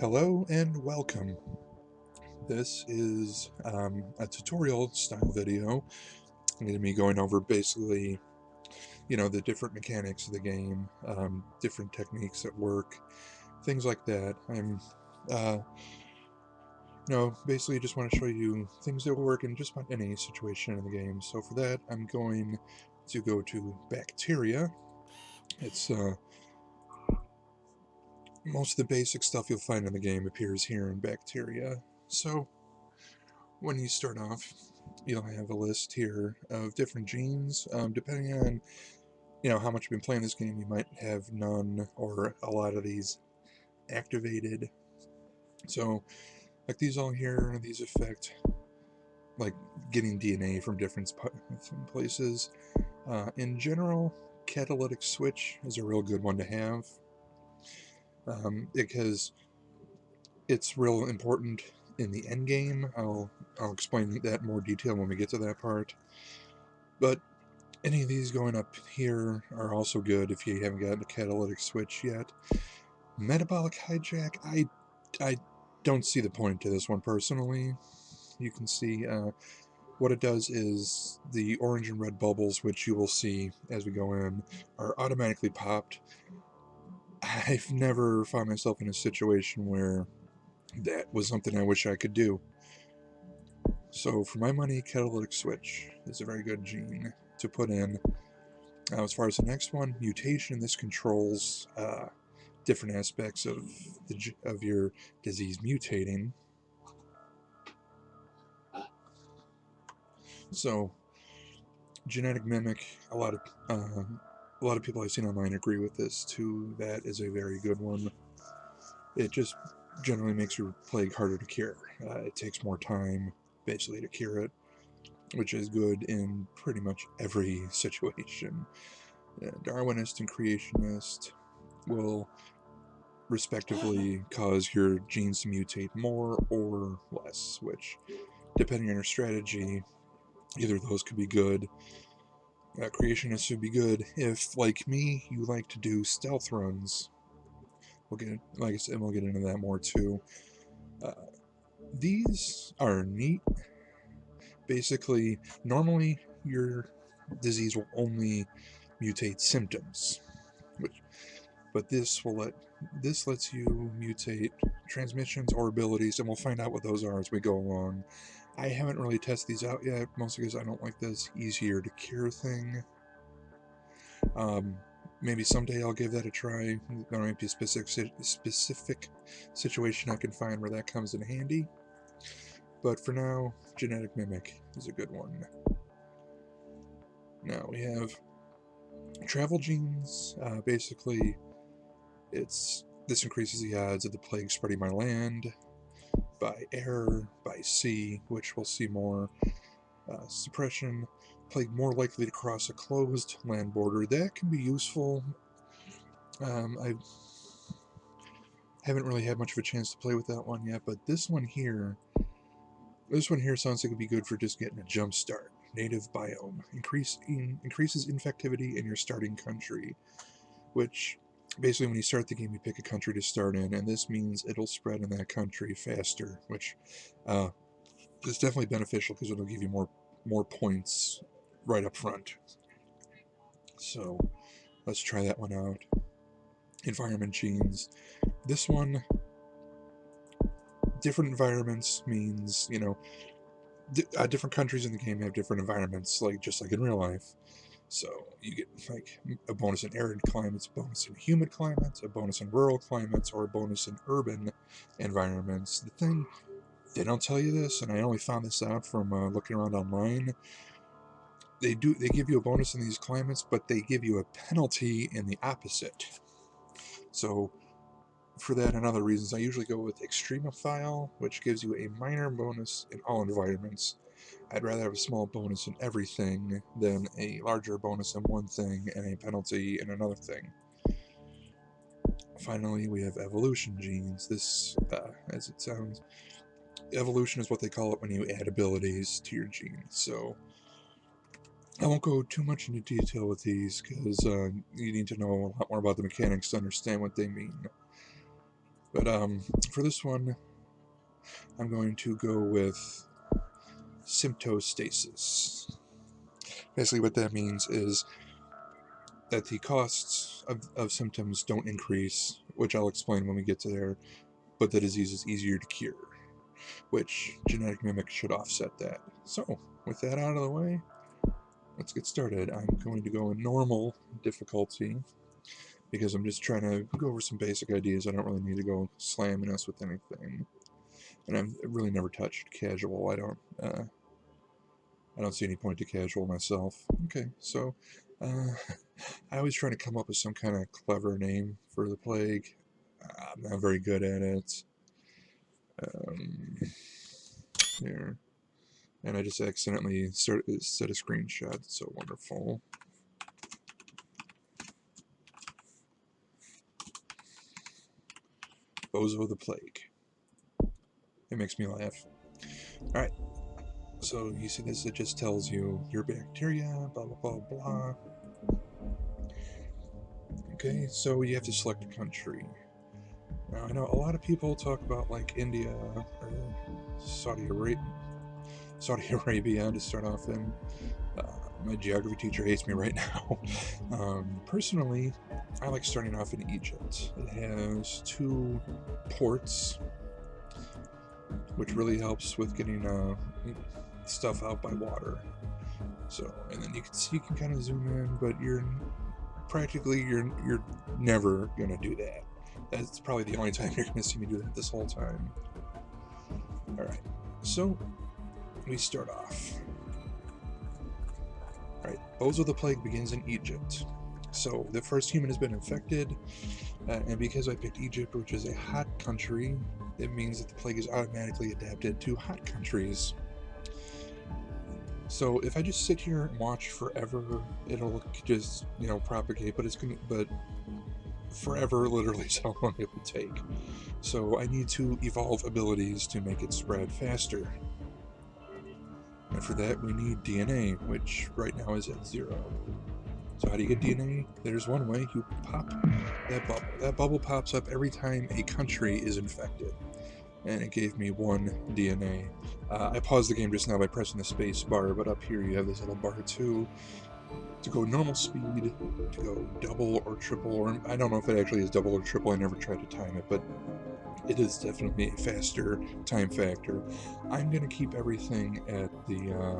Hello and welcome. This is a tutorial style video. I'm going to be going over basically, the different mechanics of the game, different techniques that work, things like that. Uh, basically just want to show you things that will work in just about any situation in the game. So for that, I'm going to go to Bacteria. It's most of the basic stuff you'll find in the game appears here in Bacteria. So when you start off, you'll have a list here of different genes. Depending on how much you've been playing this game, you might have none or a lot of these activated. So, like these all here, these affect like getting DNA from different places. In general, catalytic switch is a real good one to have because it's real important in the end game. I'll explain that in more detail when we get to that part. But any of these going up here are also good if you haven't gotten a catalytic switch yet. Metabolic hijack, I don't see the point to this one personally. You can see what it does is the orange and red bubbles, which you will see as we go in, are automatically popped. I've never found myself in a situation where that was something I wish I could do. So for my money, catalytic switch is a very good gene to put in. As far as the next one, mutation, this controls different aspects of your disease mutating. So, genetic mimic, a lot of people I've seen online agree with this too. That is a very good one. It just generally makes your plague harder to cure. It takes more time, basically, to cure it, which is good in pretty much every situation. Darwinist and creationist will respectively cause your genes to mutate more or less, which, depending on your strategy, either of those could be good. Creationists would be good if, like me, you like to do stealth runs. Like I said, we'll get into that more too. Uh, these are neat. Basically, normally your disease will only mutate symptoms, which, but this lets you mutate transmissions or abilities, and we'll find out what those are as we go along. I haven't really tested these out yet, mostly because I don't like this easier to cure thing. Maybe someday I'll give that a try. There might be a specific situation I can find where that comes in handy. But for now, genetic mimic is a good one. Now we have travel genes. Basically, this increases the odds of the plague spreading by land, by air, by sea, which we'll see more. Suppression, plague more likely to cross a closed land border. That can be useful. I haven't really had much of a chance to play with that one yet, but this one here sounds like it'd be good for just getting a jump start. Native biome increases infectivity in your starting country, which basically when you start the game you pick a country to start in, and this means it'll spread in that country faster, which is definitely beneficial because it'll give you more points right up front. So let's try that one out. Environment genes. This one, different environments means, different countries in the game have different environments, just like in real life. So you get like a bonus in arid climates, a bonus in humid climates, a bonus in rural climates, or a bonus in urban environments. The thing, they don't tell you this, and I only found this out from looking around online. They give you a bonus in these climates, but they give you a penalty in the opposite. So for that and other reasons, I usually go with Extremophile, which gives you a minor bonus in all environments. I'd rather have a small bonus in everything than a larger bonus in one thing and a penalty in another thing. Finally, we have evolution genes. This, as it sounds, evolution is what they call it when you add abilities to your genes. So I won't go too much into detail with these because you need to know a lot more about the mechanics to understand what they mean. But for this one, I'm going to go with symptostasis. Basically what that means is that the costs of symptoms don't increase, which I'll explain when we get to there, but the disease is easier to cure, which genetic mimic should offset that. So, with that out of the way, let's get started. I'm going to go in normal difficulty, because I'm just trying to go over some basic ideas. I don't really need to go slamming us with anything. And I've really never touched casual. I don't see any point to casual myself. Okay, so I always try to come up with some kind of clever name for the plague. I'm not very good at it. Here. And I just accidentally set a screenshot. It's so wonderful. Bozo the Plague. It makes me laugh. Alright. So you see this, it just tells you your bacteria, blah blah blah blah. Okay, so you have to select a country. Now I know a lot of people talk about like India or Saudi Arabia to start off in. My geography teacher hates me right now. Personally, I like starting off in Egypt. It has 2 ports, which really helps with getting stuff out by water. So, and then you can kind of zoom in, but you're never gonna do that. That's probably the only time you're gonna see me do that this whole time. All right, so we start off. All right, Bozo the Plague begins in Egypt. So the first human has been infected, and because I picked Egypt, which is a hot country, it means that the plague is automatically adapted to hot countries. So if I just sit here and watch forever, it'll just, propagate, but forever literally is how long it would take. So I need to evolve abilities to make it spread faster. And for that we need DNA, which right now is at 0. So how do you get DNA? There's one way: you pop that bubble. That bubble pops up every time a country is infected. And it gave me 1 DNA. I paused the game just now by pressing the space bar, but up here you have this little bar too, to go normal speed, to go double or triple, or I don't know if it actually is double or triple, I never tried to time it, but it is definitely a faster time factor. I'm going to keep everything at the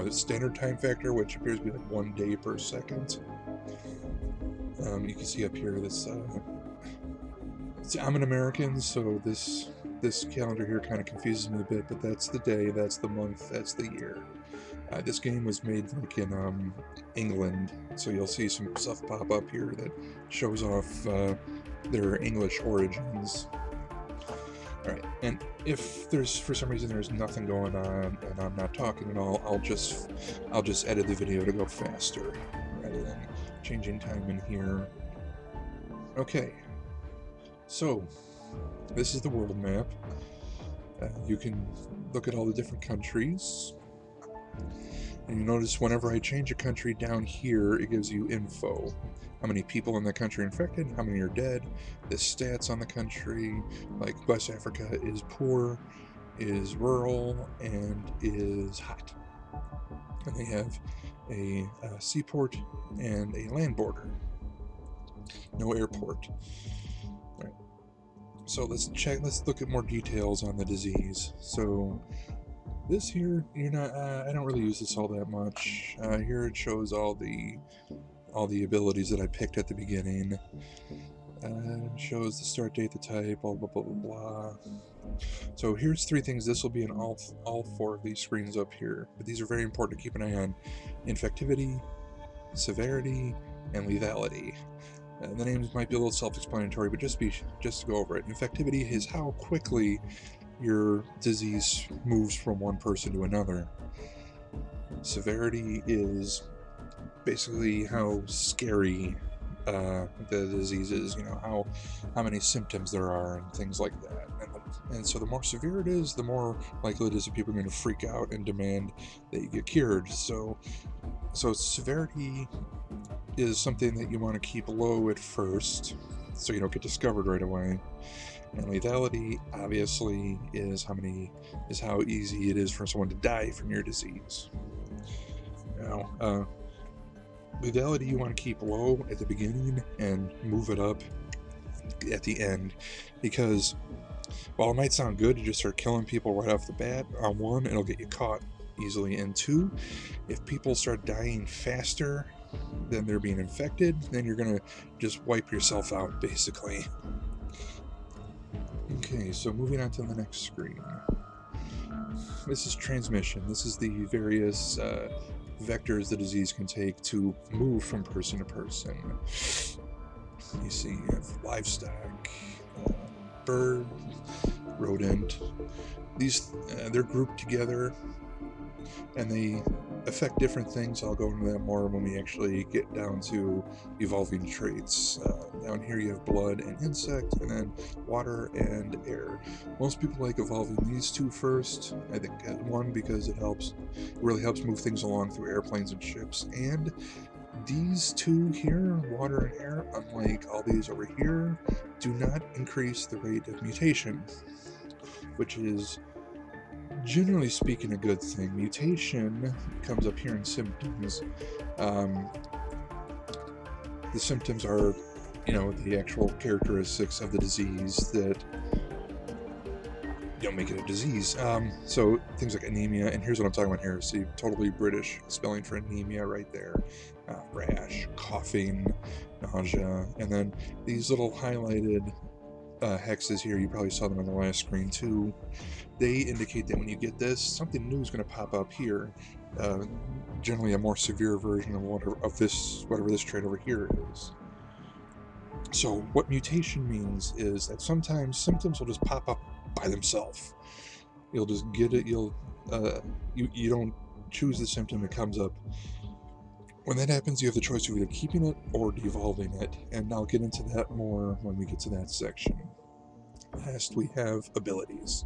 standard time factor, which appears to be like 1 day per second. You can see up here this I'm an American, so this calendar here kind of confuses me a bit, but that's the day, that's the month, that's the year. This game was made like in England, so you'll see some stuff pop up here that shows off their English origins. Alright, and if there's, for some reason, there's nothing going on and I'm not talking at all, I'll just edit the video to go faster rather than changing time in here. Okay, so this is the world map. You can look at all the different countries, and you notice whenever I change a country down here, it gives you info. How many people in the country infected, how many are dead, the stats on the country, like West Africa is poor, is rural, and is hot. And they have a seaport and a land border. No airport. Alright. So let's look at more details on the disease. So this here, I don't really use this all that much. Here it shows all the abilities that I picked at the beginning. Shows the start date, the type, blah blah blah blah blah. So here's 3 things. This will be in all 4 of these screens up here, but these are very important to keep an eye on: infectivity, severity, and lethality. The names might be a little self-explanatory, but just to go over it. Infectivity is how quickly your disease moves from one person to another. Severity is basically how scary the diseases, how many symptoms there are and things like that. And so the more severe it is, the more likely it is that people are going to freak out and demand that you get cured. So severity is something that you want to keep low at first, so you don't get discovered right away. And lethality, obviously, is how easy it is for someone to die from your disease. Now, lethality you want to keep low at the beginning and move it up at the end, because while it might sound good to just start killing people right off the bat, on one, it'll get you caught easily, and two, if people start dying faster than they're being infected, then you're gonna just wipe yourself out, basically. Okay, so moving on to the next screen. This is transmission. This is the various vectors the disease can take to move from person to person. You see, you have livestock, bird, rodent. These they're grouped together, and they affect different things. I'll go into that more when we actually get down to evolving traits. Down here you have blood and insect, and then water and air. Most people like evolving these two first. I think one, because it really helps move things along through airplanes and ships, and these two here, water and air, unlike all these over here, do not increase the rate of mutation, which is, generally speaking, a good thing. Mutation comes up here in symptoms. The symptoms are, the actual characteristics of the disease that don't make it a disease. So things like anemia, and here's what I'm talking about here. See, totally British spelling for anemia right there. Rash, coughing, nausea, and then these little highlighted hexes here, you probably saw them on the last screen too. They indicate that when you get this, something new is going to pop up here. Generally a more severe version of whatever this trait over here is. So what mutation means is that sometimes symptoms will just pop up by themselves. You'll just get it. You don't choose the symptom, it comes up. When that happens, you have the choice of either keeping it or devolving it, and I'll get into that more when we get to that section. Last, we have abilities.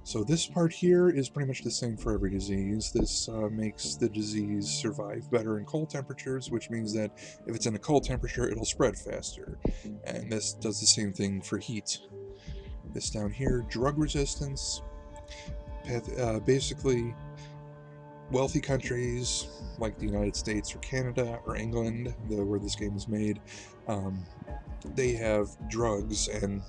So this part here is pretty much the same for every disease. This makes the disease survive better in cold temperatures, which means that if it's in a cold temperature, it'll spread faster. And this does the same thing for heat. This down here, drug resistance. Basically, wealthy countries like the United States or Canada or England, where this game is made, they have drugs and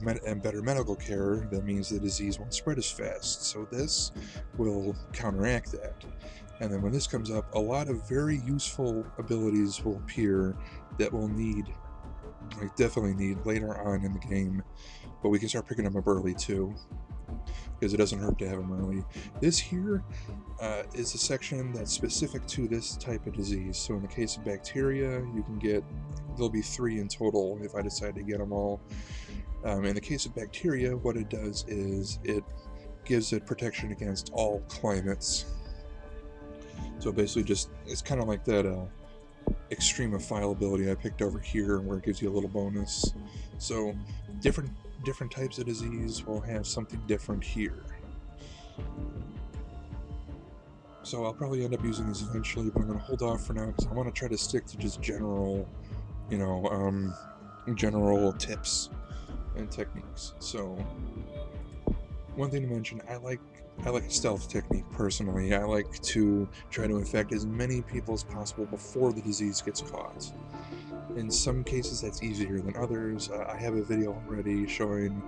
better medical care. That means the disease won't spread as fast. So this will counteract that. And then when this comes up, a lot of very useful abilities will appear that we'll definitely need later on in the game. But we can start picking them up early too, because it doesn't hurt to have them early. This here is a section that's specific to this type of disease. So in the case of bacteria, there'll be 3 in total if I decide to get them all. In the case of bacteria, what it does is it gives it protection against all climates. So basically it's kind of like that extremophile ability I picked over here, where it gives you a little bonus. So different types of disease will have something different here. So I'll probably end up using these eventually, but I'm going to hold off for now because I want to try to stick to just general tips and techniques. So one thing to mention, I like a stealth technique personally. I like to try to infect as many people as possible before the disease gets caught. In some cases that's easier than others. I have a video already showing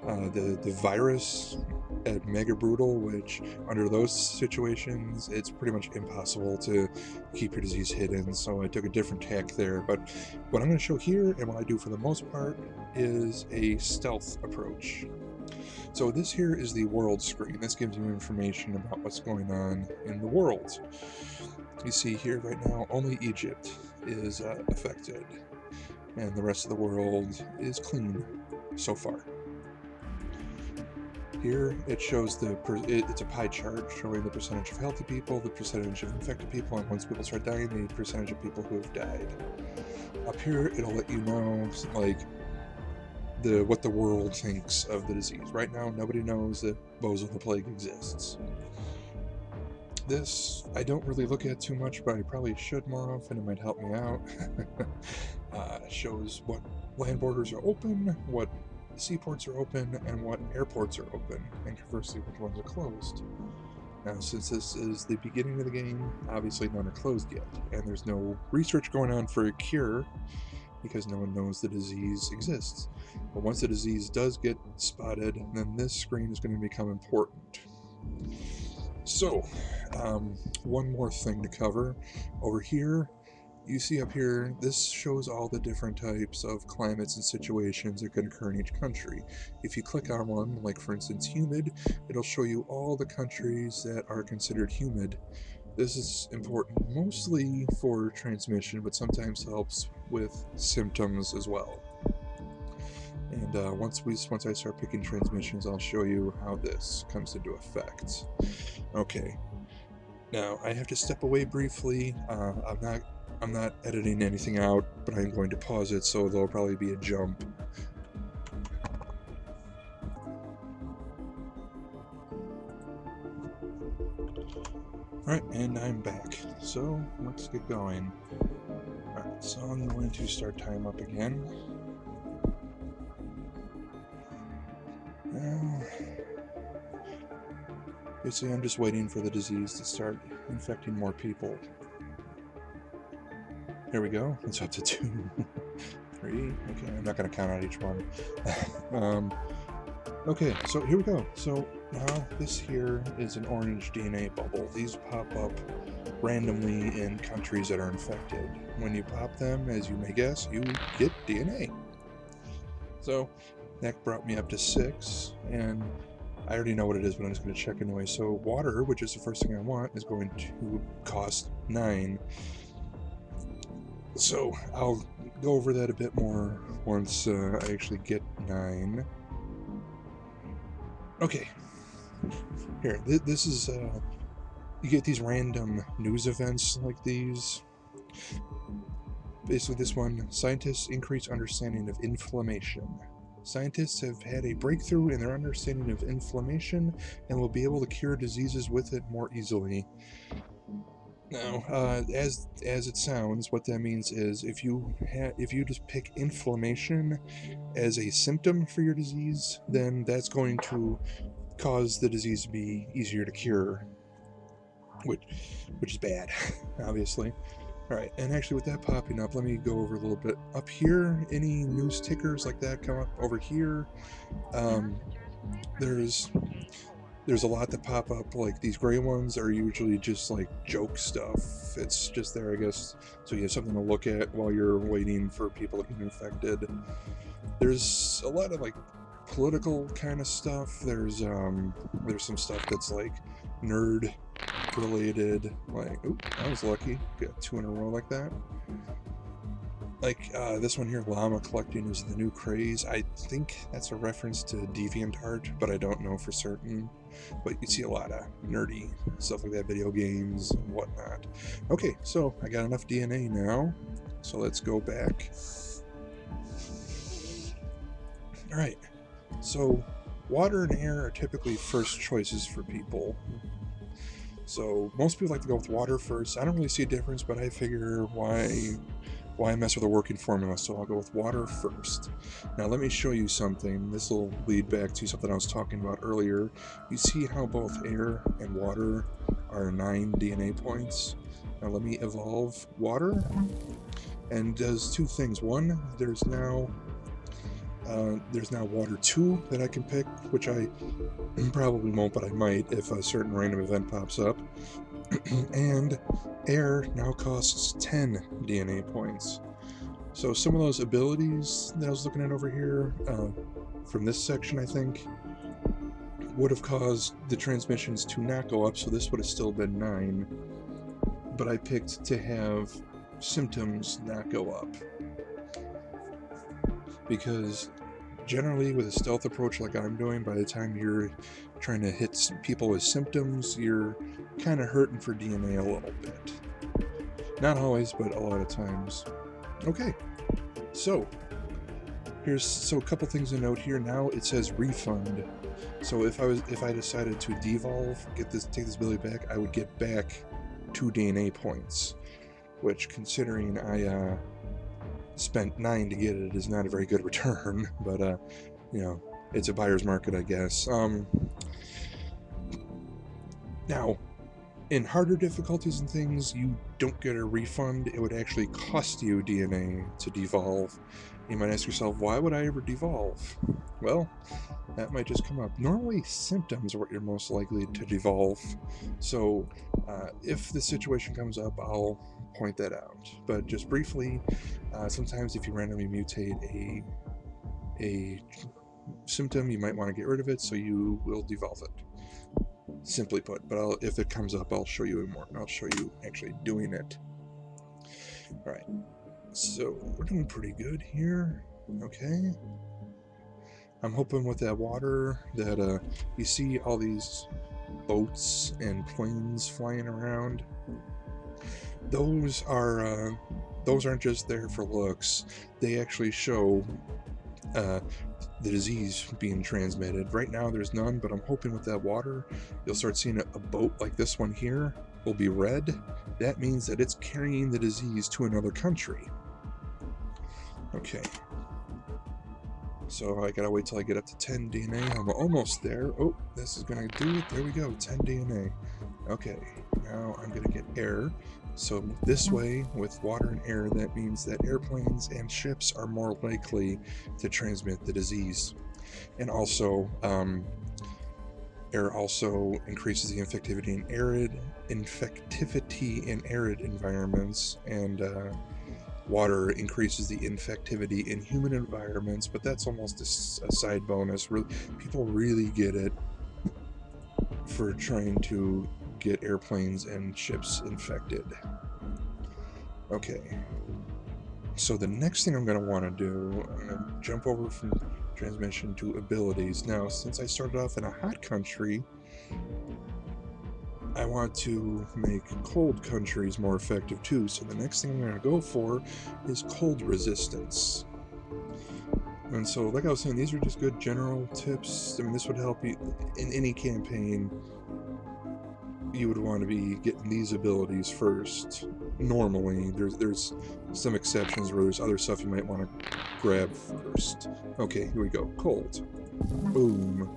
the virus at Mega Brutal, which under those situations it's pretty much impossible to keep your disease hidden, so I took a different tack there. But what I'm going to show here, and what I do for the most part, is a stealth approach. So this here is the world screen. This gives you information about what's going on in the world. You see here right now only Egypt is affected, and the rest of the world is clean so far. Here it shows it's a pie chart showing the percentage of healthy people, the percentage of infected people, and once people start dying, the percentage of people who have died. Up here, it'll let you know, like, what the world thinks of the disease. Right now, nobody knows that Boswell the plague exists. This, I don't really look at too much, but I probably should more often. It might help me out. Shows what land borders are open, what seaports are open, and what airports are open, and conversely, which ones are closed. Now, since this is the beginning of the game, obviously none are closed yet, and there's no research going on for a cure, because no one knows the disease exists. But once the disease does get spotted, then this screen is going to become important. So, one more thing to cover. Over here, you see up here, this shows all the different types of climates and situations that can occur in each country. If you click on one, like for instance humid, it'll show you all the countries that are considered humid. This is important mostly for transmission, but sometimes helps with symptoms as well. And once I start picking transmissions, I'll show you how this comes into effect. Okay. Now I have to step away briefly. I'm not editing anything out, but I'm going to pause it, so there'll probably be a jump. Alright, and I'm back. So, let's get going. Alright, so I'm going to start time up again. Now, basically I'm just waiting for the disease to start infecting more people. Here we go. It's up to 2, 3. Okay, I'm not going to count out each one. Okay, so here we go. So now this here is an orange DNA bubble. These pop up randomly in countries that are infected. When you pop them, as you may guess, you get DNA. So that brought me up to 6, and I already know what it is, but I'm just going to check anyway. So water, which is the first thing I want, is going to cost 9. So I'll go over that a bit more once I actually get 9. Okay, here, this is, you get these random news events like these. Basically this one, scientists increase understanding of inflammation. Scientists have had a breakthrough in their understanding of inflammation and will be able to cure diseases with it more easily. Now, as it sounds, what that means is if you just pick inflammation as a symptom for your disease, then that's going to cause the disease to be easier to cure, which is bad, obviously. Alright, and actually with that popping up, let me go over a little bit. Up here, any news tickers like that come up over here. There's a lot that pop up, like these gray ones are usually just like joke stuff. It's just there, I guess, so you have something to look at while you're waiting for people to get infected. There's a lot of like political kind of stuff. There's some stuff that's like nerd related, like, oop, I was lucky, got 2 in a row like that. Like this one here, llama collecting is the new craze. I think that's a reference to DeviantArt, but I don't know for certain. But you see a lot of nerdy stuff like that, video games and whatnot. Okay, so I got enough DNA now, so let's go back. Alright, so water and air are typically first choices for people. So most people like to go with water first. I don't really see a difference, but I figure why mess with a working formula, so I'll go with water first. Now let me show you something. This will lead back to something I was talking about earlier. You see how both air and water are 9 DNA points? Now let me evolve water, and does 2 things. One, there's now water 2 that I can pick, which I probably won't, but I might if a certain random event pops up. And air now costs 10 DNA points. So some of those abilities that I was looking at over here, from this section I think, would have caused the transmissions to not go up, so this would have still been 9. But I picked to have symptoms not go up. Because generally with a stealth approach like I'm doing, by the time you're trying to hit people with symptoms, you're kind of hurting for DNA a little bit. Not always, but a lot of times. Okay, so so a couple things to note here. Now it says refund. So if I decided to devolve, take this ability back, I would get back 2 DNA points, which, considering I spent 9 to get it, is not a very good return. But you know, it's a buyer's market, I guess. Now, in harder difficulties and things, you don't get a refund. It would actually cost you DNA to devolve. You might ask yourself, why would I ever devolve? Well, that might just come up. Normally, symptoms are what you're most likely to devolve. So, if the situation comes up, I'll point that out. But just briefly, sometimes if you randomly mutate a symptom, you might want to get rid of it, so you will devolve it. Simply put, but if it comes up, I'll show you more. I'll show you actually doing it. All right, so we're doing pretty good here. Okay, I'm hoping with that water that you see all these boats and planes flying around. Those aren't just there for looks. They actually show the disease being transmitted. Right now there's none, but I'm hoping with that water you'll start seeing a boat like this one here will be red. That means that it's carrying the disease to another country. Okay, so I gotta wait till I get up to 10 DNA. I'm almost there. Oh, this is gonna do it. There we go, 10 DNA. Okay, now I'm gonna get air. So this way, with water and air, that means that airplanes and ships are more likely to transmit the disease. And also, air also increases the infectivity in arid environments, and water increases the infectivity in human environments, but that's almost a side bonus. People really get it for trying to get airplanes and ships infected. Okay, so the next thing I'm going to want to do, I'm going to jump over from transmission to abilities. Now, since I started off in a hot country, I want to make cold countries more effective too, so the next thing I'm going to go for is cold resistance. And so, like I was saying, these are just good general tips. I mean, this would help you in any campaign. You would want to be getting these abilities first. Normally, there's some exceptions where there's other stuff you might want to grab first. Okay, here we go. Cold. Boom.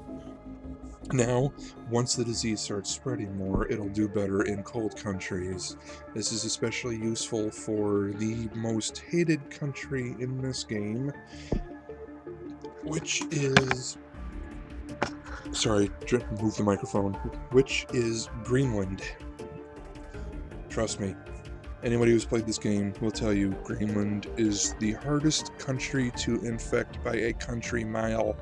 Now, once the disease starts spreading more, it'll do better in cold countries. This is especially useful for the most hated country in this game, which is... Sorry, move the microphone. Which is Greenland. Trust me, anybody who's played this game will tell you Greenland is the hardest country to infect by a country mile.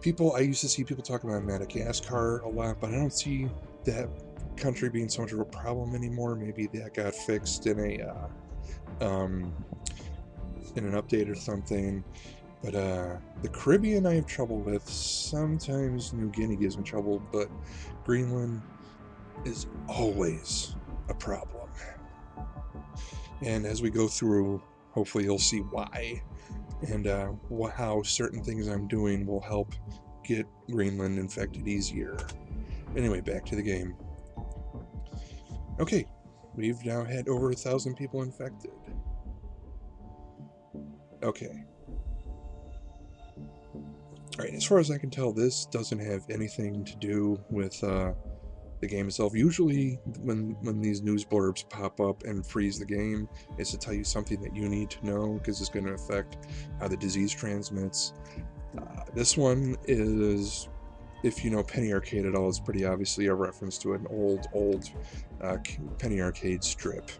I used to see people talk about Madagascar a lot, but I don't see that country being so much of a problem anymore. Maybe that got fixed in an update or something. But the Caribbean I have trouble with. Sometimes New Guinea gives me trouble, but Greenland is always a problem. And as we go through, hopefully you'll see why, and how certain things I'm doing will help get Greenland infected easier. Anyway, back to the game. Okay, we've now had over 1,000 people infected. Okay. Alright, as far as I can tell, this doesn't have anything to do with the game itself. Usually, when these news blurbs pop up and freeze the game, it's to tell you something that you need to know, because it's going to affect how the disease transmits. This one is, if you know Penny Arcade at all, it's pretty obviously a reference to an old Penny Arcade strip.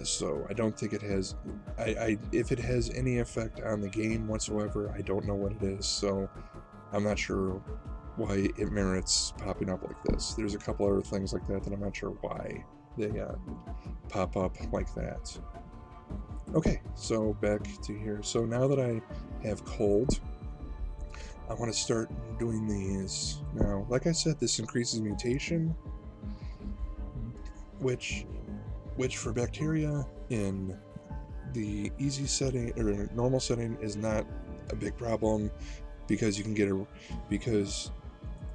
So I don't think it has... if it has any effect on the game whatsoever, I don't know what it is, so I'm not sure why it merits popping up like this. There's a couple other things like that I'm not sure why they pop up like that. Okay, so back to here. So now that I have cold, I want to start doing these. Now, like I said, this increases mutation, which which for bacteria in the easy setting or normal setting is not a big problem, because you can get a because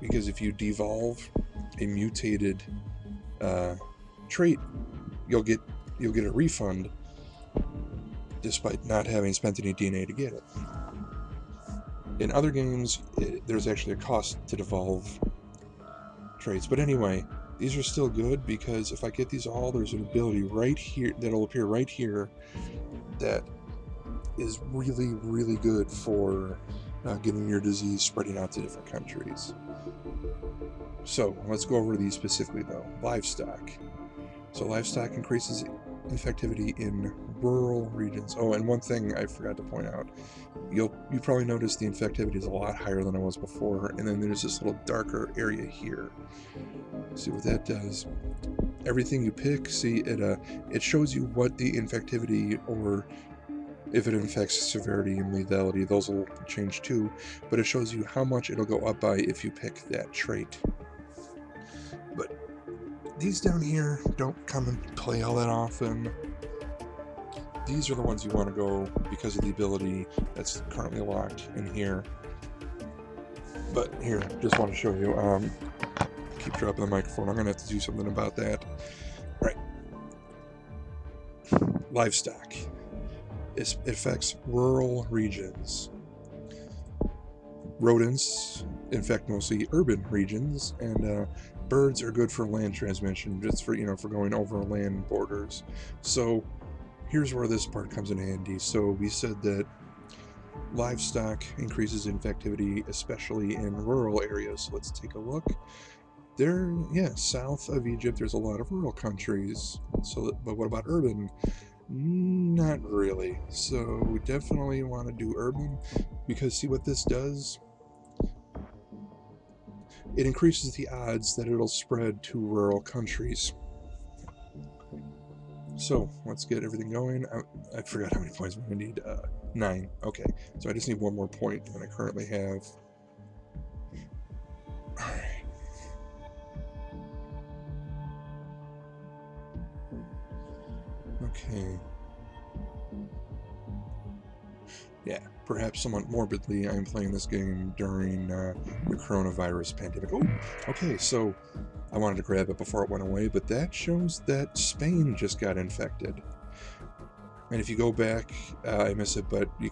if you devolve a mutated trait, you'll get a refund despite not having spent any DNA to get it. In other games, there's actually a cost to devolve traits. But anyway, these are still good, because if I get these all, there's an ability right here that'll appear right here that is really, really good for getting your disease spreading out to different countries. So let's go over these specifically though. Livestock. So livestock increases infectivity in rural regions. Oh, and one thing I forgot to point out, you probably noticed the infectivity is a lot higher than it was before, and then there's this little darker area here. See what that does? Everything you pick, see it shows you what the infectivity, or if it infects severity and lethality, those will change too, but it shows you how much it'll go up by if you pick that trait. But these down here don't come into play all that often. These are the ones you want to go because of the ability that's currently locked in here. But here, just want to show you. Keep dropping the microphone. I'm going to have to do something about that. Right. Livestock. It affects rural regions. Rodents infect mostly urban regions, and birds are good for land transmission, just for going over land borders. So here's where this part comes in handy. So we said that livestock increases infectivity, especially in rural areas. So let's take a look. There, yeah, south of Egypt, there's a lot of rural countries. So, but what about urban? Not really. So we definitely want to do urban, because see what this does? It increases the odds that it'll spread to rural countries. So let's get everything going. I forgot how many points I need. 9. Okay, so I just need one more point than I currently have. Alright. Okay. Yeah, perhaps somewhat morbidly, I'm playing this game during the coronavirus pandemic. Oh, okay, so I wanted to grab it before it went away, but that shows that Spain just got infected. And if you go back, I miss it, but you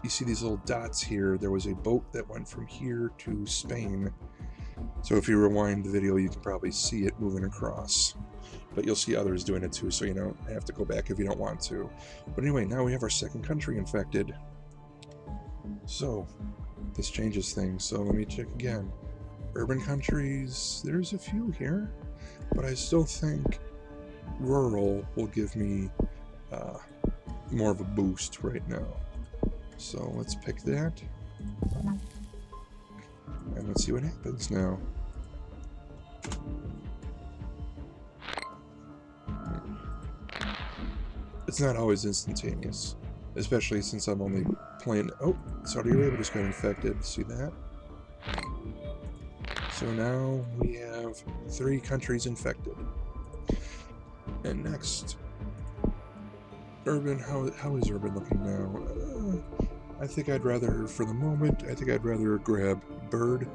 see these little dots here. There was a boat that went from here to Spain. So if you rewind the video, you can probably see it moving across. But you'll see others doing it too, so you don't have to go back if you don't want to. But anyway, now we have our second country infected. So this changes things. So let me check again. Urban countries, there's a few here, but I still think rural will give me more of a boost right now. So let's pick that. And let's see what happens now. It's not always instantaneous, especially since I'm only playing... Oh, Saudi Arabia just got infected. See that? So now we have 3 countries infected. And next, urban. How is urban looking now? I think I'd rather, for the moment, grab bird,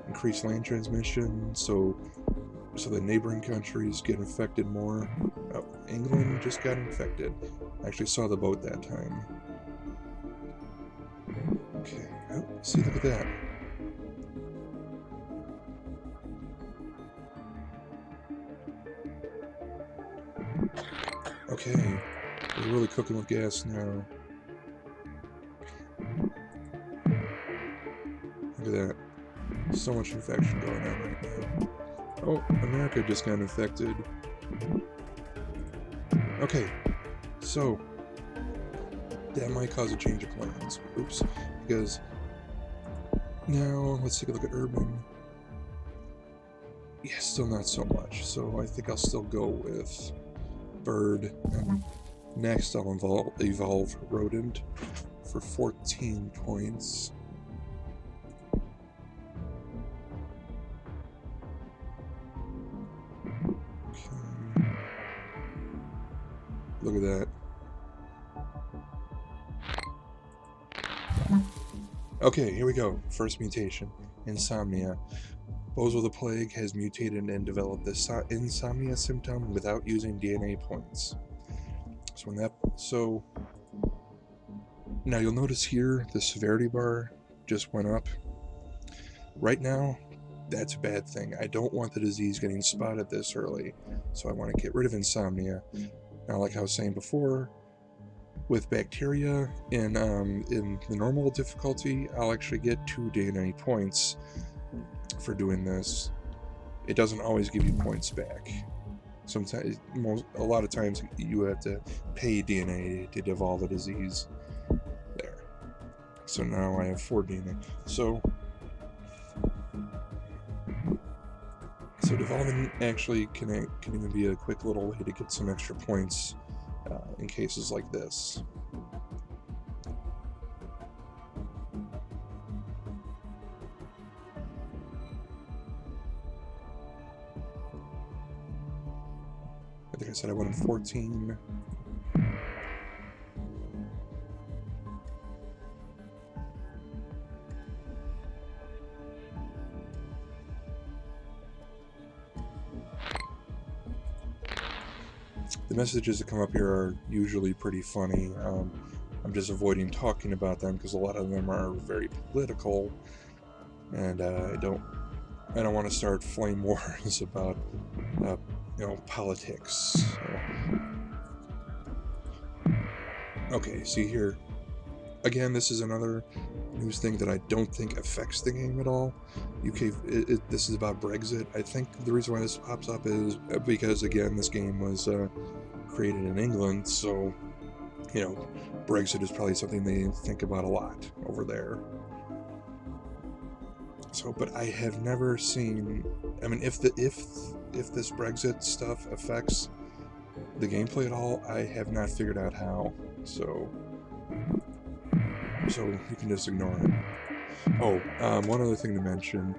increase land transmission, so the neighboring countries get infected more. Oh, England just got infected. I actually saw the boat that time. Okay, oh, see, look at that. Okay, we're really cooking with gas now. Look at that. So much infection going on right now. Oh, America just got infected. Okay, so that might cause a change of plans. Oops, because now let's take a look at urban. Yeah, still not so much. So I think I'll still go with bird, and next I'll evolve rodent for 14 points. Okay. Look at that. Okay, here we go. First mutation. Insomnia. Bozo the Plague has mutated and developed the insomnia symptom without using DNA points. So now you'll notice here the severity bar just went up. Right now, that's a bad thing. I don't want the disease getting spotted this early, so I want to get rid of insomnia. Now, like I was saying before, with bacteria in the normal difficulty, I'll actually get 2 DNA points for doing this. It doesn't always give you points back. Sometimes, a lot of times, you have to pay DNA to devolve a disease. There. So now I have 4 DNA. So devolving actually can even be a quick little way to get some extra points in cases like this. I think I said I wanted 14. The messages that come up here are usually pretty funny. I'm just avoiding talking about them because a lot of them are very political, and I don't want to start flame wars about politics. Okay, see here. Again, this is another news thing that I don't think affects the game at all. This is about Brexit. I think the reason why this pops up is because, again, this game was created in England, so, Brexit is probably something they think about a lot over there. So, but I have never seen, if this Brexit stuff affects the gameplay at all, I have not figured out how, so you can just ignore it. Oh, one other thing to mention.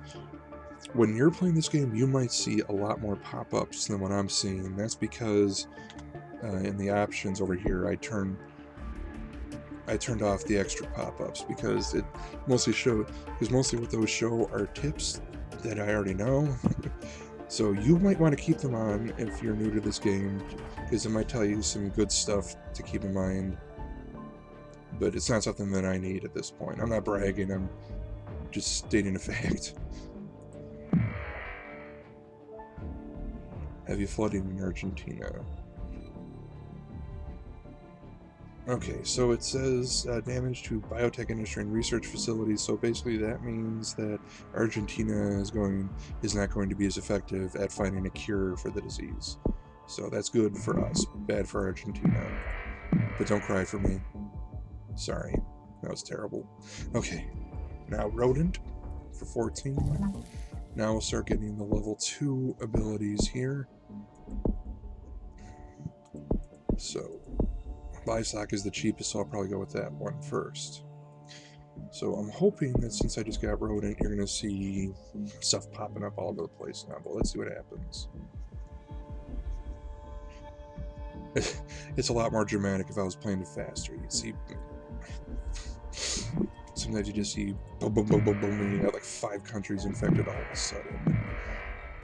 When you're playing this game, you might see a lot more pop-ups than what I'm seeing. That's because in the options over here, I turned off the extra pop-ups because it mostly what those show are tips that I already know. So you might want to keep them on if you're new to this game, because it might tell you some good stuff to keep in mind. But it's not something that I need at this point. I'm not bragging, I'm just stating a fact. Heavy flooding in Argentina. Okay, so it says damage to biotech industry and research facilities, so basically that means that Argentina is not going to be as effective at finding a cure for the disease. So that's good for us, bad for Argentina. But don't cry for me. Sorry, that was terrible. Okay, now Rodent for 14. Now we'll start getting the level 2 abilities here. So, Livestock is the cheapest, so I'll probably go with that one first. So I'm hoping that since I just got Rodent, you're going to see stuff popping up all over the place now, but let's see what happens. It's a lot more dramatic if I was playing it faster. You see, sometimes you just see boom, boom, boom, boom, boom, and you got like 5 countries infected all of a sudden.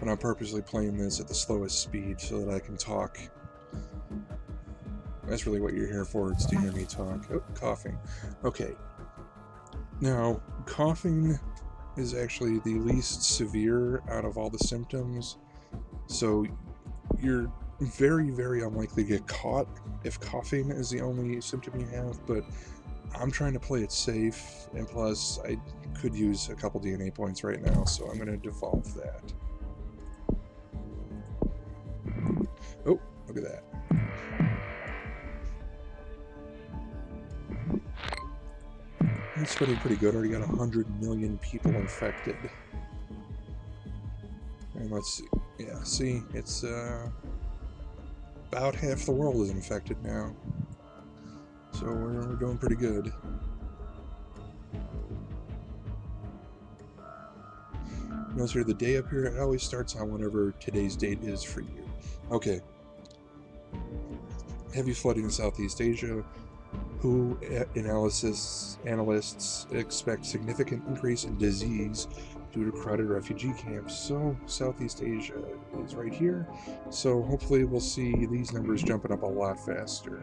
But I'm purposely playing this at the slowest speed so that I can talk. That's really what you're here for, it's to hear me talk. Oh, coughing. Okay. Now, coughing is actually the least severe out of all the symptoms, so you're very, very unlikely to get caught if coughing is the only symptom you have, but I'm trying to play it safe, and plus I could use a couple DNA points right now, so I'm going to devolve that. Oh, look at that. It's spreading pretty good. Already got 100 million people infected. And let's see. Yeah, see, it's about half the world is infected now. So we're doing pretty good. Notice here the day up here, it always starts on whatever today's date is for you. Okay. heavy flooding in Southeast Asia. WHO analysts expect significant increase in disease due to crowded refugee camps. So Southeast Asia is right here. So hopefully we'll see these numbers jumping up a lot faster.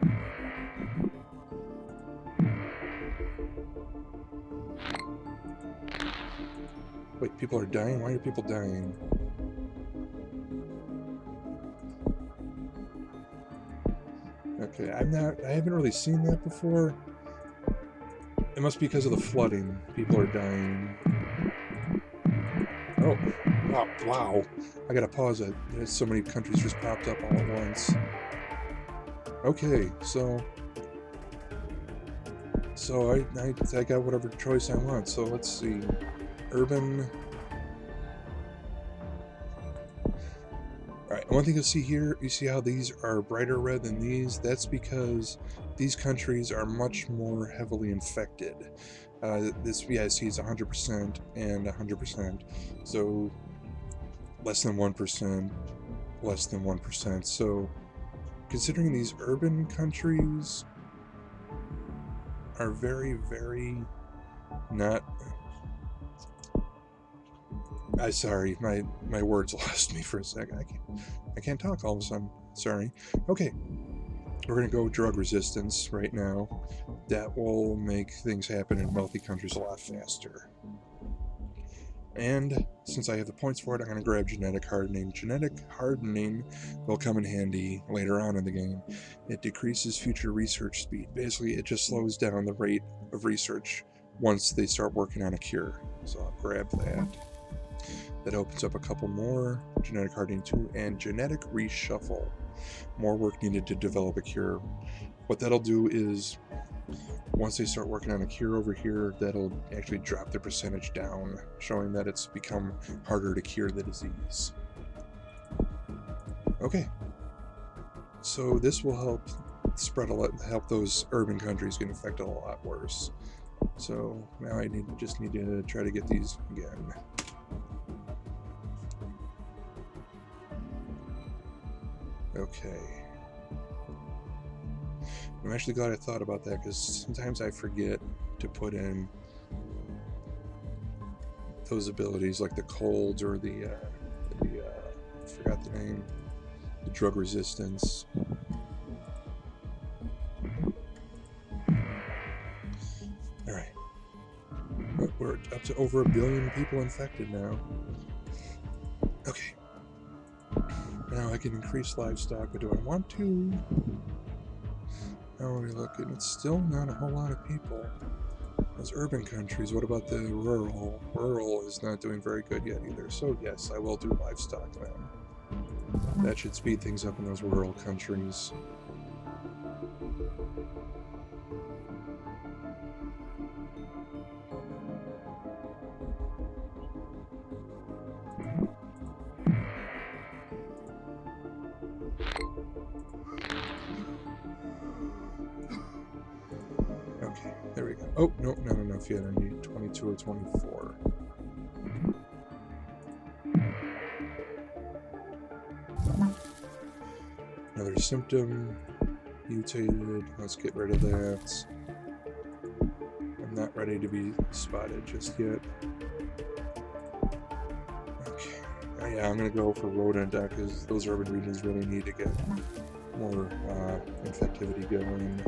Wait, people are dying? Why are people dying? Okay, I haven't really seen that before. It must be because of the flooding. People are dying. Oh, wow. I gotta pause it. There's so many countries just popped up all at once. Okay, so I got whatever choice I want. So let's see. Urban. Alright, one thing you'll see here, you see how these are brighter red than these? That's because these countries are much more heavily infected. This VIC is 100% and 100%. So less than 1%, less than 1%. So considering these urban countries are very, very not... sorry, my words lost me for a second. I can't talk all of a sudden. Sorry. Okay, we're gonna go drug resistance right now. That will make things happen in wealthy countries a lot faster. And since I have the points for it, I'm gonna grab genetic hardening. Genetic hardening will come in handy later on in the game. It decreases future research speed. Basically, it just slows down the rate of research once they start working on a cure. So I'll grab that. That opens up a couple more. Genetic hardening 2 and genetic reshuffle. More work needed to develop a cure. What that'll do is, once they start working on a cure over here, that'll actually drop the percentage down, showing that it's become harder to cure the disease. Okay. So this will help spread a lot, help those urban countries get infected a lot worse. So now I just need to try to get these again. Okay. I'm actually glad I thought about that, because sometimes I forget to put in those abilities like the colds or I forgot the name, the drug resistance. Alright. We're up to over 1 billion people infected now. Okay. Now I can increase livestock, but do I want to? How are we looking? It's still not a whole lot of people. Those urban countries, what about the rural? Rural is not doing very good yet either. So yes, I will do livestock then. That should speed things up in those rural countries. Okay, there we go. Oh, no, not enough yet. I need 22 or 24. Another symptom. Mutated. Let's get rid of that. I'm not ready to be spotted just yet. Okay. Oh, yeah, I'm going to go for rodent because those urban regions really need to get more infectivity going.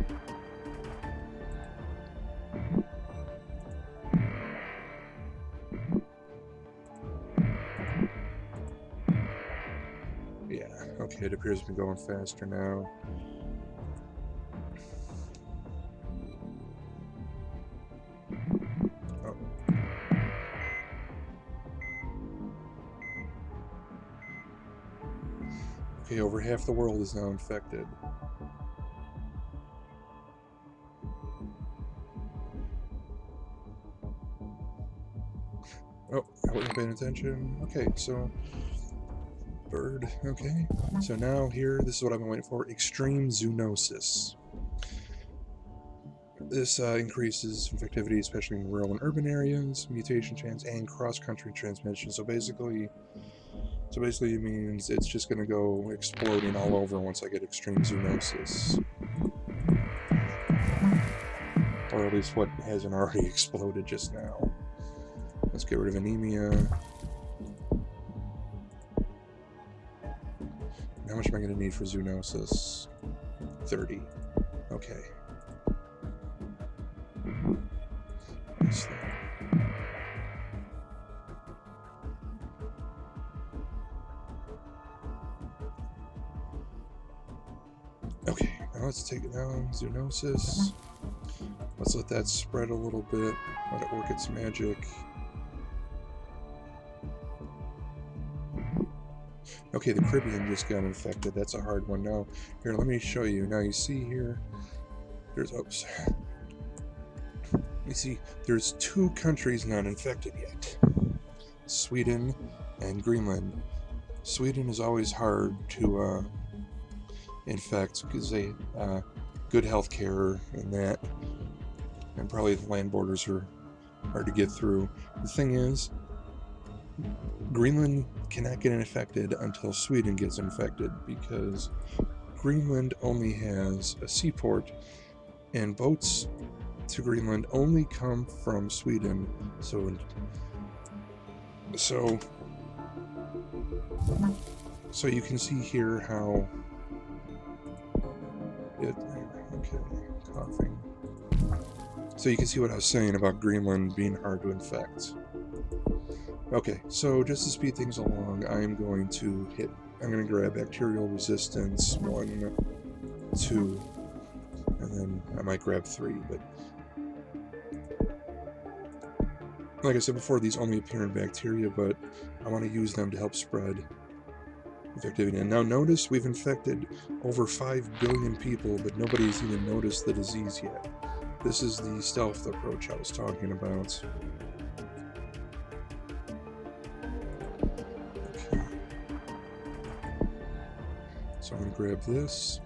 Yeah, okay, it appears to be going faster now. Oh. Okay, over half the world is now infected. Oh, I wasn't paying attention. Okay, so bird, okay. So now here, this is what I've been waiting for, extreme zoonosis. This increases infectivity, especially in rural and urban areas, mutation chance, and cross-country transmission. So basically it means it's just going to go exploding all over once I get extreme zoonosis. Or at least what hasn't already exploded just now. Let's get rid of anemia. How much am I going to need for zoonosis? 30. Okay. What's that? Okay, now let's take it down. Zoonosis. Let's let that spread a little bit. Let it work its magic. Okay, the Caribbean just got infected. That's a hard one. Now, here, let me show you. Now, you see here, there's, oops. You see, there's 2 countries not infected yet. Sweden and Greenland. Sweden is always hard to infect because they good health care and that, and probably the land borders are hard to get through. The thing is, Greenland cannot get infected until Sweden gets infected, because Greenland only has a seaport, and boats to Greenland only come from Sweden. So you can see here how it, okay, coughing. So you can see what I was saying about Greenland being hard to infect. Okay, so just to speed things along, I'm going to grab bacterial resistance 1, 2, and then I might grab 3, but like I said before, these only appear in bacteria, but I want to use them to help spread infectivity. And now notice we've infected over 5 billion people, but nobody's even noticed the disease yet. This is the stealth approach I was talking about. Okay. So I'm going to grab this.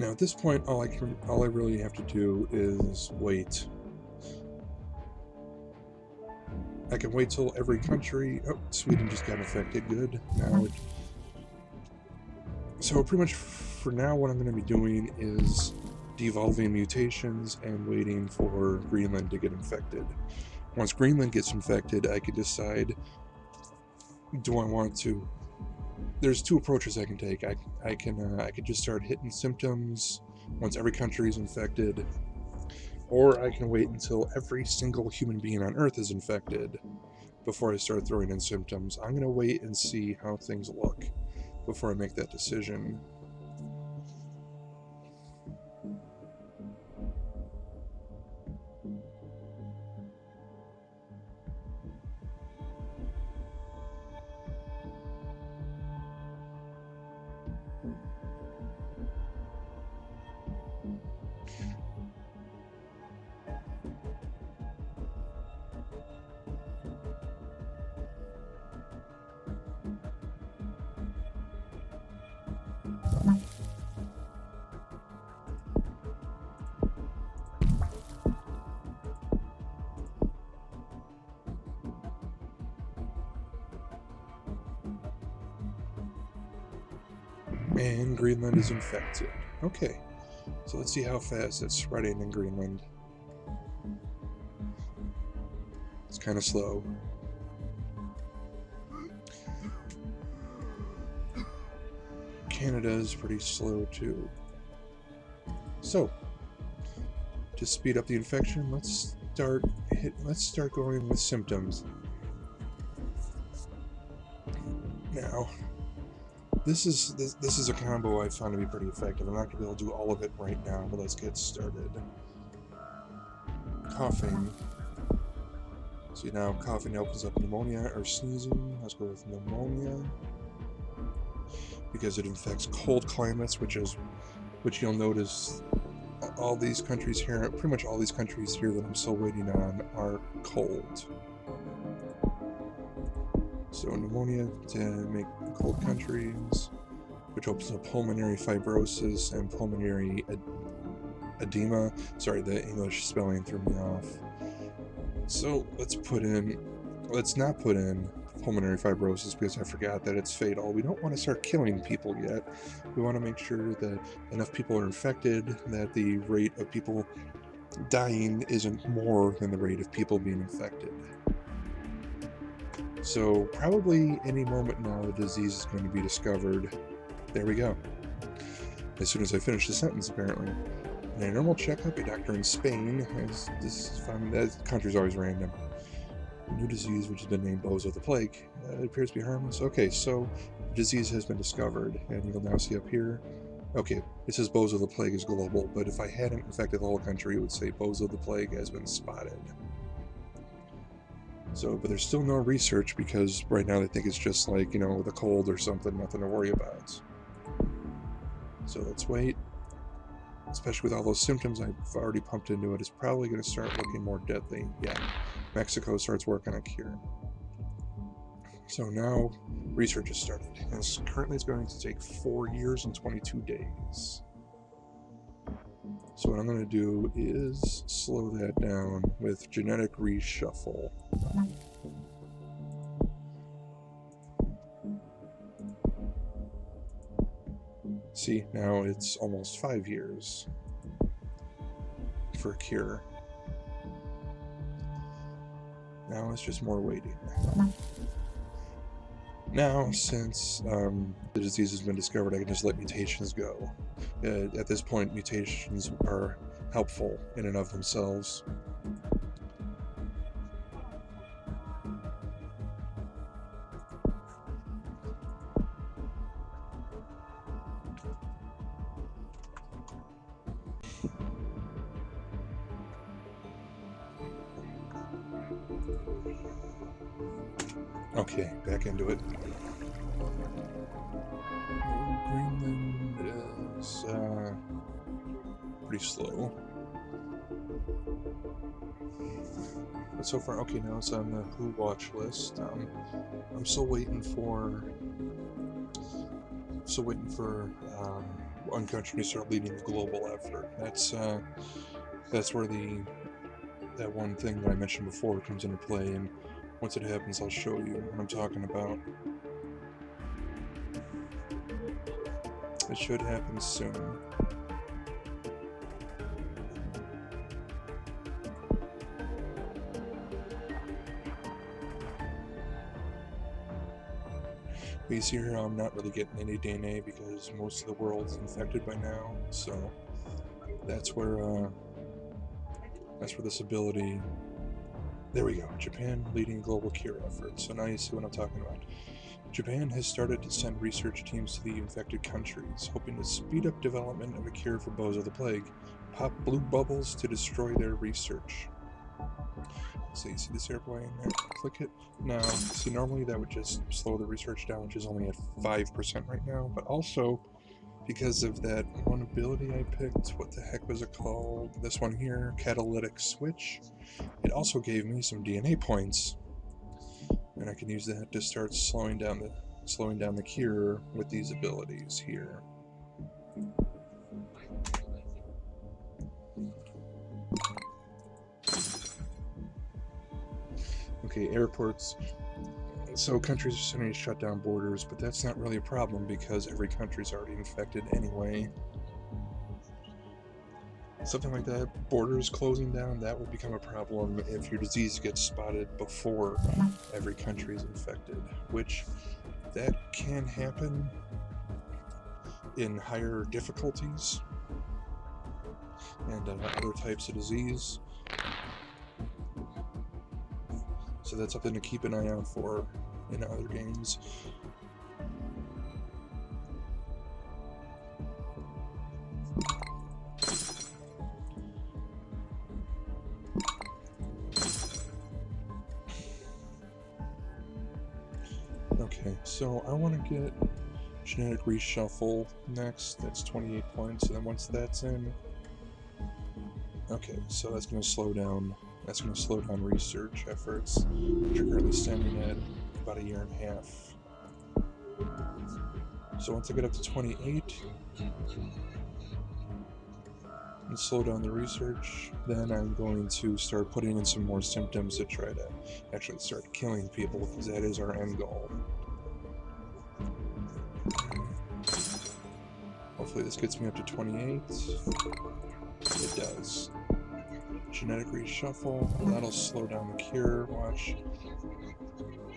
Now at this point, all I really have to do is wait. I can wait till every country... Oh, Sweden just got infected. Good. Now so pretty much for now, what I'm going to be doing is devolving mutations and waiting for Greenland to get infected. Once Greenland gets infected, I can decide, do I want to... There's 2 approaches I can take. I could just start hitting symptoms once every country is infected, or I can wait until every single human being on Earth is infected before I start throwing in symptoms. I'm going to wait and see how things look before I make that decision. And Greenland is infected. Okay, so let's see how fast it's spreading in Greenland. It's kind of slow. Canada is pretty slow too. So, to speed up the infection, let's start going with symptoms. Now, this is a combo I found to be pretty effective. I'm not going to be able to do all of it right now, but let's get started. Coughing. See, now coughing opens up pneumonia or sneezing. Let's go with pneumonia, because it infects cold climates, which you'll notice all these countries here, pretty much all these countries here that I'm still waiting on, are cold. So pneumonia to make cold countries, which opens up pulmonary fibrosis and pulmonary edema. Sorry, the English spelling threw me off. So let's not put in pulmonary fibrosis because I forgot that it's fatal. We don't want to start killing people yet. We want to make sure that enough people are infected that the rate of people dying isn't more than the rate of people being infected. So probably any moment now the disease is going to be discovered. There we go. As soon as I finish the sentence, apparently. In a normal checkup, a doctor in Spain has found that country's always random. A new disease which has been named Bozo the Plague. It appears to be harmless. Okay, so the disease has been discovered, and you'll now see up here. Okay, it says Bozo the Plague is global, but if I hadn't infected the whole country, it would say Bozo the Plague has been spotted. So, but there's still no research because right now they think it's just like, you know, the cold or something, nothing to worry about. So let's wait. Especially with all those symptoms I've already pumped into it, it's probably going to start looking more deadly. Yeah, Mexico starts work on a cure. So now research has started. And currently it's going to take 4 years and 22 days. So what I'm going to do is slow that down with genetic reshuffle. See, now it's almost 5 years for a cure. Now it's just more waiting. Now, since the disease has been discovered, I can just let mutations go. At this point, mutations are helpful in and of themselves. Okay, back into it. Greenland is pretty slow. But so far, okay, now it's on the WHO watch list. I'm still waiting for one country to start leading the global effort. That's where that one thing that I mentioned before comes into play, and once it happens, I'll show you what I'm talking about. It should happen soon. But you see here, I'm not really getting any DNA because most of the world's infected by now, so that's where this ability. There we go. Japan leading global cure efforts. So now you see what I'm talking about. Japan has started to send research teams to the infected countries, hoping to speed up development of a cure for Bozo the Plague. Pop blue bubbles to destroy their research. So you see this airplane there? Click it. Now, see, normally that would just slow the research down, which is only at 5% right now, but also because of that one ability I picked, what the heck was it called? This one here, Catalytic Switch. It also gave me some DNA points, and I can use that to start slowing down the cure with these abilities here. Okay, airports. So countries are starting to shut down borders, but that's not really a problem because every country's already infected anyway. Something like that, borders closing down, that will become a problem if your disease gets spotted before every country is infected, which that can happen in higher difficulties and other types of disease. So that's something to keep an eye out for in other games. Okay, so I want to get genetic reshuffle next. That's 28 points, and then once that's in, okay, so that's going to slow down. That's going to slow down research efforts, which are currently standing at about 1.5 years. So once I get up to 28, and slow down the research, then I'm going to start putting in some more symptoms to try to actually start killing people, because that is our end goal. Hopefully this gets me up to 28. It does. Genetic reshuffle, that'll slow down the cure, watch.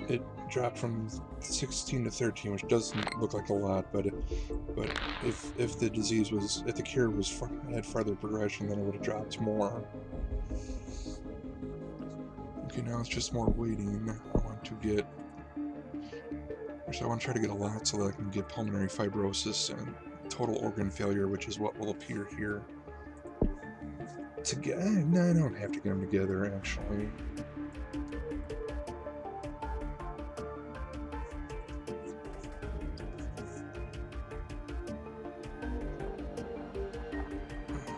It dropped from 16 to 13, which doesn't look like a lot, but if the disease was, if the cure was had farther progression, then it would have dropped more. Okay, now it's just more waiting. I want to get, actually I want to try to get a lot so that I can get pulmonary fibrosis and total organ failure, which is what will appear here. No, I don't have to get them together, actually.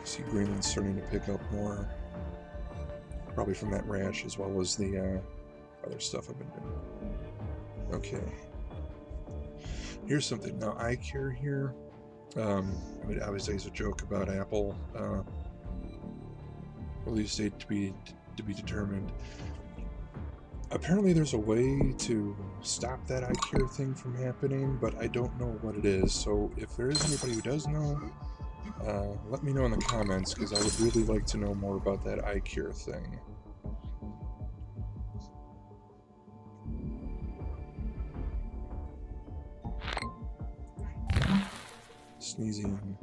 See, Greenland's starting to pick up more, probably from that rash as well as the other stuff I've been doing. Okay. Here's something. Now, eye cure here. I mean, obviously, it's a joke about Apple. Release date to be determined. Apparently, there's a way to stop that eye cure thing from happening, but I don't know what it is. So, if there is anybody who does know, let me know in the comments, because I would really like to know more about that eye cure thing. Sneezing.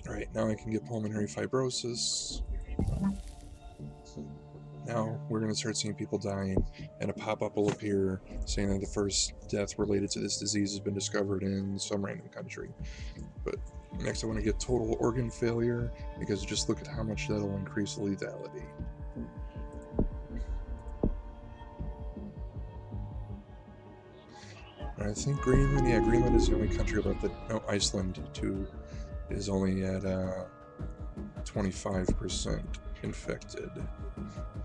Alright, now I can get pulmonary fibrosis. Now we're going to start seeing people dying, and a pop-up will appear saying that the first death related to this disease has been discovered in some random country. But next I want to get total organ failure, because just look at how much that'll increase the lethality. I think Greenland, yeah, Greenland is the only country left that, no, Iceland too, is only at 25% infected,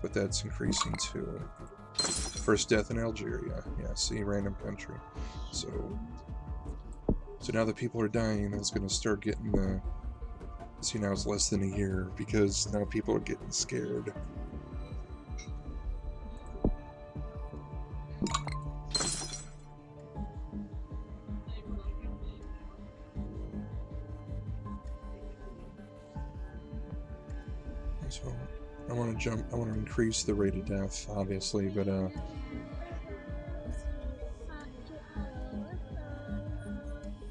but that's increasing too. First death in Algeria, yeah, see, random country. So now that people are dying, it's going to start getting the, see, now it's less than a year, because now people are getting scared. So I want to increase the rate of death, obviously, but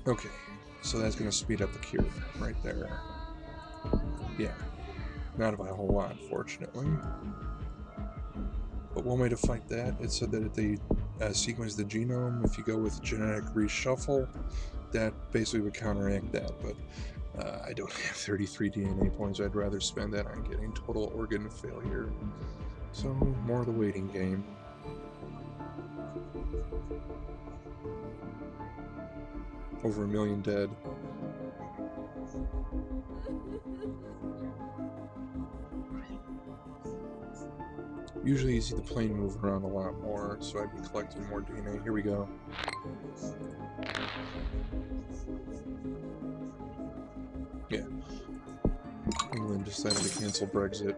okay, so that's going to speed up the cure right there. Yeah, not by a whole lot, fortunately. But one way to fight that, it said that if they sequence the genome, if you go with genetic reshuffle, that basically would counteract that, but I don't have 33 DNA points. I'd rather spend that on getting total organ failure. So, more of the waiting game. Over 1 million dead. Usually you see the plane move around a lot more, so I'd be collecting more DNA. Here we go. Yeah. England decided to cancel Brexit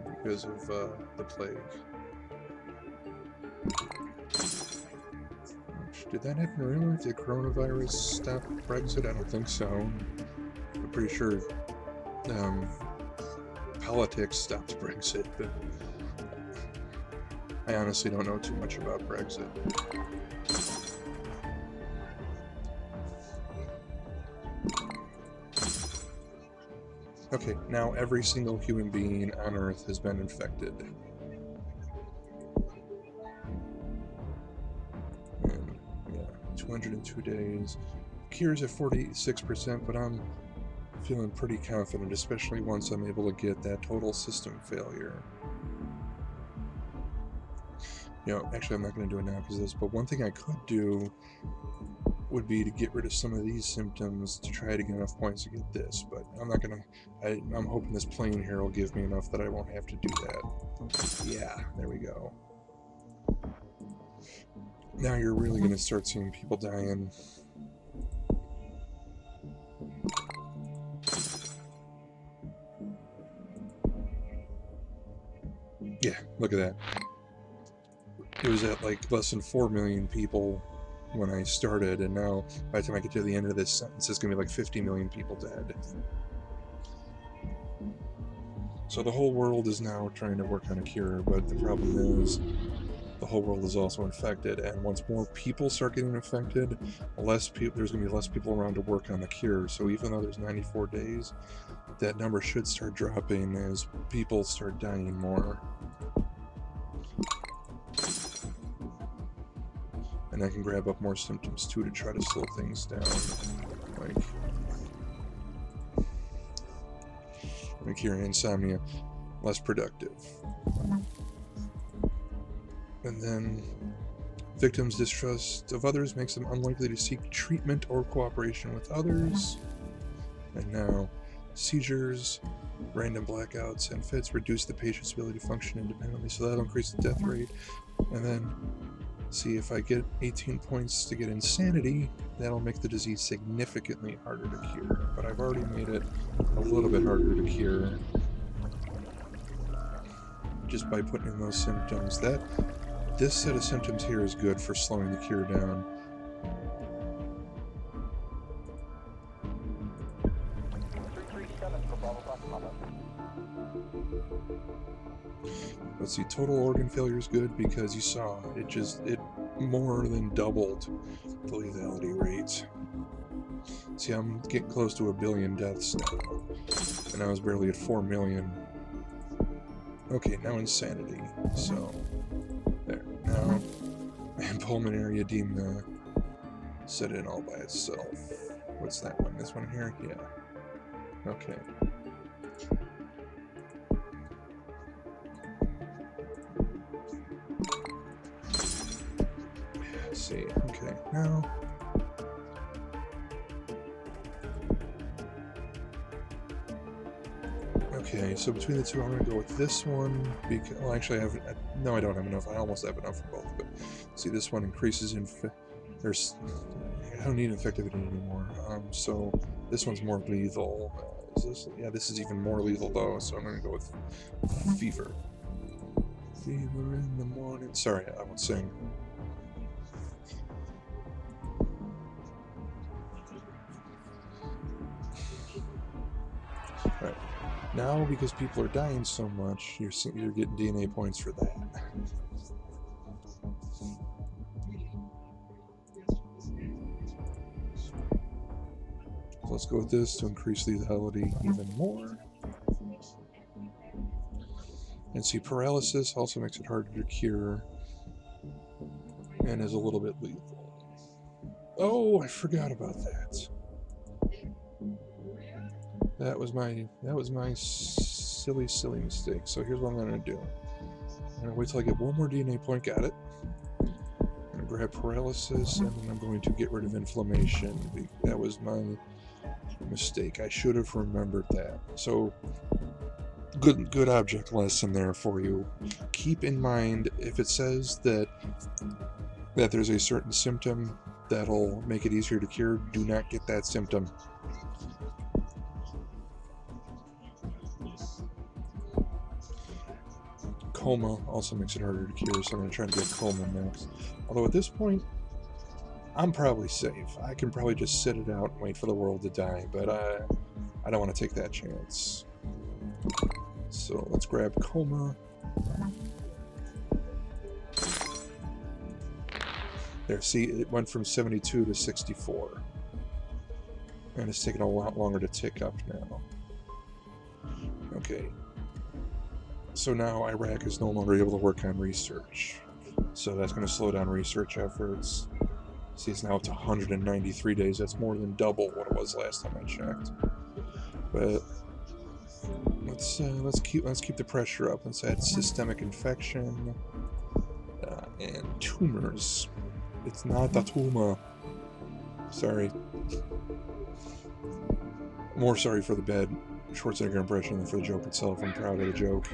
because of the plague. Did that happen in real life? Did coronavirus stop Brexit? I don't think so. I'm pretty sure politics stopped Brexit, but I honestly don't know too much about Brexit. Okay, now every single human being on Earth has been infected. And, yeah, 202 days. Cure's at 46%, but I'm feeling pretty confident, especially once I'm able to get that total system failure. You know, actually I'm not going to do it now because of this, but one thing I could do would be to get rid of some of these symptoms to try to get enough points to get this, but I'm not going to, I'm hoping this plane here will give me enough that I won't have to do that. Yeah, there we go. Now you're really going to start seeing people dying. Yeah, look at that. It was at like less than 4 million people when I started, and now by the time I get to the end of this sentence, it's going to be like 50 million people dead. So the whole world is now trying to work on a cure, but the problem is the whole world is also infected, and once more people start getting infected, there's going to be less people around to work on the cure. So even though there's 94 days, that number should start dropping as people start dying more. And I can grab up more symptoms too to try to slow things down, like here, insomnia, less productive. And then victims' distrust of others makes them unlikely to seek treatment or cooperation with others. And now seizures, random blackouts, and fits reduce the patient's ability to function independently, so that'll increase the death rate. And then see, if I get 18 points to get insanity, that'll make the disease significantly harder to cure. But I've already made it a little bit harder to cure just by putting in those symptoms. This set of symptoms here is good for slowing the cure down. Let's see, total organ failure is good because you saw it more than doubled the lethality rate. See, I'm getting close to 1 billion deaths now, and I was barely at 4 million. Okay, now insanity. So there. Now, and pulmonary edema set in all by itself. What's that one? This one here? Yeah. Okay. Let's see. Okay, now. Okay, so between the two, I'm going to go with this one, because, well, actually, no, I don't have enough. I almost have enough for both, but see, this one increases I don't need infectivity anymore, so this one's more lethal. Is this? Yeah, this is even more lethal, though, so I'm going to go with fever. Fever in the morning. Sorry, I won't sing. Alright. Now, because people are dying so much, you're getting DNA points for that. So let's go with this to increase lethality even more. And see, paralysis also makes it harder to cure, and is a little bit lethal. Oh, I forgot about that. That was my silly mistake. So here's what I'm gonna do. I'm gonna wait till I get one more DNA point. Got it. I'm gonna grab paralysis, and then I'm going to get rid of inflammation. That was my mistake. I should have remembered that. So good object lesson there for you. Keep in mind, if it says that there's a certain symptom that'll make it easier to cure, do not get that symptom. Coma also makes it harder to cure, so I'm going to try to get coma next. Although at this point, I'm probably safe. I can probably just sit it out and wait for the world to die, but I don't want to take that chance. So let's grab coma. There, see, it went from 72 to 64. And it's taking a lot longer to tick up now. Okay. So now Iraq is no longer able to work on research. So that's going to slow down research efforts. See, it's now up to 193 days. That's more than double what it was last time I checked. But let's keep the pressure up. Let's add systemic infection and tumors. It's not the tumor. Sorry. More sorry for the bad Schwarzenegger impression than for the joke itself. I'm proud of the joke.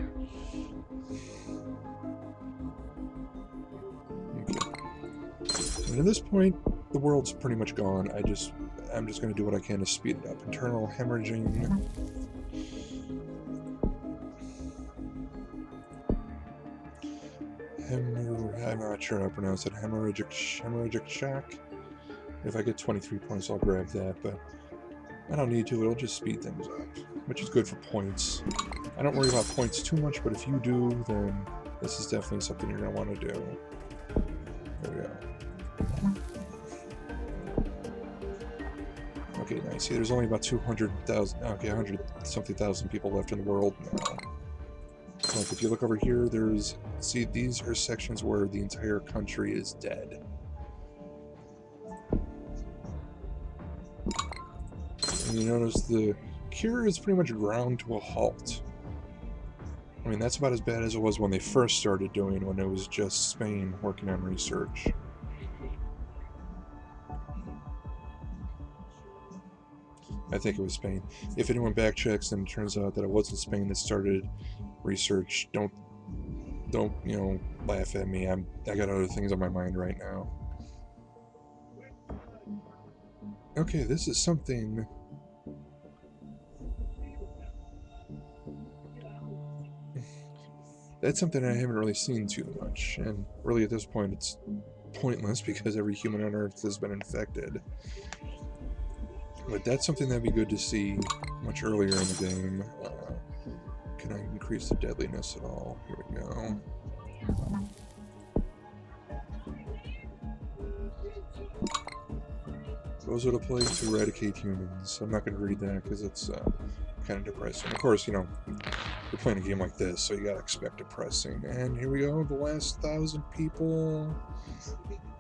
Okay. And at this point, the world's pretty much gone. I'm just going to do what I can to speed it up. Internal hemorrhaging. I'm not sure how to pronounce it. Hemorrhagic shock. If I get 23 points, I'll grab that, but I don't need to. It'll just speed things up, which is good for points. I don't worry about points too much, but if you do, then this is definitely something you're going to want to do. There we go. Okay, nice. See, there's only about 200,000, okay, 100-something thousand people left in the world now. Like, if you look over here, see, these are sections where the entire country is dead. And you notice the cure is pretty much ground to a halt. I mean, that's about as bad as it was when they first started doing, when it was just Spain working on research. I think it was Spain. If anyone backchecks and it turns out that it wasn't Spain that started research, don't you know, laugh at me. I got other things on my mind right now. Okay, this is something. That's something I haven't really seen too much, and really at this point it's pointless because every human on Earth has been infected. But that's something that'd be good to see much earlier in the game. Can I increase the deadliness at all? Here we go. Those are the plagues to eradicate humans. I'm not going to read that because it's kind of depressing. Of course, you know, you're playing a game like this, so you gotta expect depressing. And here we go, the last 1,000 people.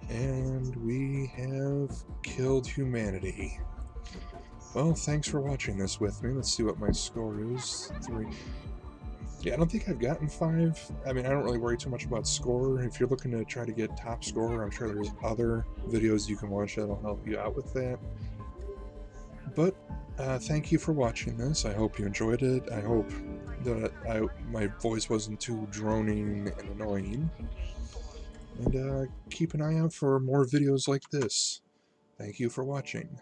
And we have killed humanity. Well, thanks for watching this with me. Let's see what my score is. 3. Yeah, I don't think I've gotten 5. I mean, I don't really worry too much about score. If you're looking to try to get top score, I'm sure there's other videos you can watch that'll help you out with that. But, thank you for watching this. I hope you enjoyed it. I hope that my voice wasn't too droning and annoying. And, keep an eye out for more videos like this. Thank you for watching.